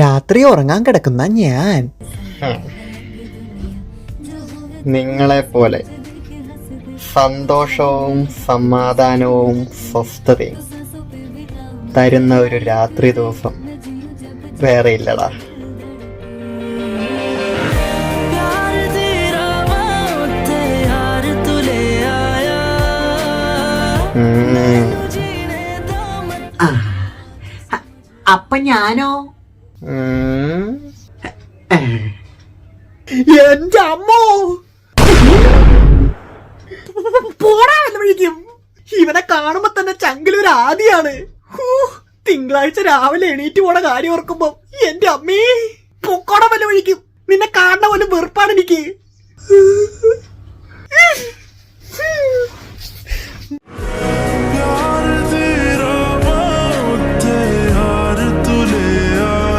രാത്രി ഉറങ്ങാൻ കിടക്കുന്ന ഞാൻ നിങ്ങളെ പോലെ സന്തോഷവും സമാധാനവും സ്വസ്ഥതയും തരുന്ന ഒരു രാത്രി ദിവസം വേറെ ഇല്ലടാ. അപ്പൊ ഞാനോ? എന്റെ അമ്മോ, പോടാ വിളിക്കും. ഇവനെ കാണുമ്പോ തന്നെ ചങ്കിലൊരു ആദിയാണ്. തിങ്കളാഴ്ച രാവിലെ എണീറ്റ് പോണ കാര്യം ഓർക്കുമ്പോ എന്റെ അമ്മേ പൊക്കോട വല്ല വിളിക്കും. നിന്നെ കാണുന്ന പോലെ വെറുപ്പാണ് എനിക്ക്.